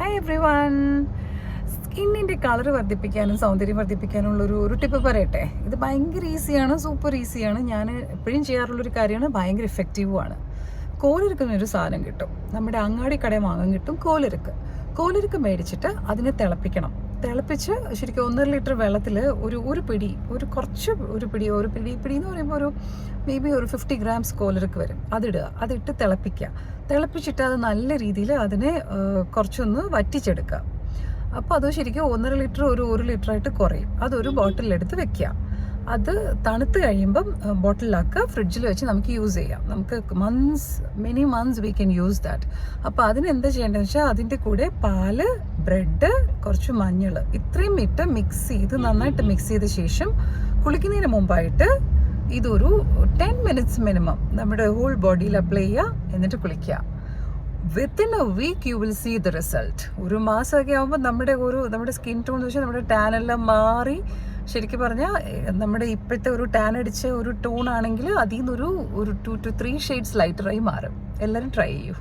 Hi every one. സ്കിന്നിൻ്റെ colour വർദ്ധിപ്പിക്കാനും സൗന്ദര്യം വർദ്ധിപ്പിക്കാനുള്ള ഒരു ടിപ്പ് പറയട്ടെ. ഇത് ഭയങ്കര ഈസിയാണ്, സൂപ്പർ ഈസിയാണ്. ഞാൻ എപ്പോഴും ചെയ്യാറുള്ളൊരു കാര്യമാണ്, ഭയങ്കര ഇഫക്റ്റീവുമാണ്. കോലിരുക്കുന്നൊരു സാധനം കിട്ടും, നമ്മുടെ അങ്ങാടി കടയിൽ വാങ്ങാൻ കിട്ടും. കോലിരുക്ക് മേടിച്ചിട്ട് അതിനെ തിളപ്പിച്ച് ശരിക്കും 1.5 ലിറ്റർ വെള്ളത്തിൽ ഒരു പിടി എന്ന് പറയുമ്പോൾ ഒരു മേ ബി ഒരു 50 ഗ്രാംസ് കോലിരുക്ക് വരും. അതിട്ട് തിളപ്പിച്ചിട്ട് അത് നല്ല രീതിയിൽ അതിനെ കുറച്ചൊന്ന് വറ്റിച്ചെടുക്കുക. അപ്പോൾ അത് ശരിക്കും 1.5 ലിറ്റർ 1 ലിറ്ററായിട്ട് കുറയും. അതൊരു ബോട്ടിലെടുത്ത് വെക്കുക. അത് തണുത്ത് കഴിയുമ്പം ബോട്ടിലാക്കുക, ഫ്രിഡ്ജിൽ വെച്ച് നമുക്ക് യൂസ് ചെയ്യാം. നമുക്ക് many months we can use that. അപ്പോൾ അതിന് എന്താ ചെയ്യേണ്ടതെന്ന് വെച്ചാൽ അതിൻ്റെ കൂടെ പാല്, ബ്രെഡ്, കുറച്ച് മഞ്ഞൾ ഇത്രയും ഇട്ട് നന്നായിട്ട് മിക്സ് ചെയ്ത ശേഷം കുളിക്കുന്നതിന് മുമ്പായിട്ട് ഇതൊരു 10 മിനിറ്റ്സ് മിനിമം നമ്മുടെ ഹോൾ ബോഡിയിൽ അപ്ലൈ ചെയ്യുക, എന്നിട്ട് കുളിക്കുക. Within a week you will see the result. ഒരു മാസമൊക്കെ ആകുമ്പോൾ നമ്മുടെ സ്കിൻ ടോൺ എന്ന് വെച്ചാൽ നമ്മുടെ ടാൻ എല്ലാം മാറി, ശരിക്കും പറഞ്ഞാൽ നമ്മുടെ ഇപ്പോഴത്തെ ഒരു ടാൻ അടിച്ച ഒരു ടോൺ ആണെങ്കിൽ അതിൽ നിന്നൊരു 2 to 3 ഷെയ്ഡ്സ് ലൈറ്ററായി മാറും. എല്ലാവരും ട്രൈ ചെയ്യൂ.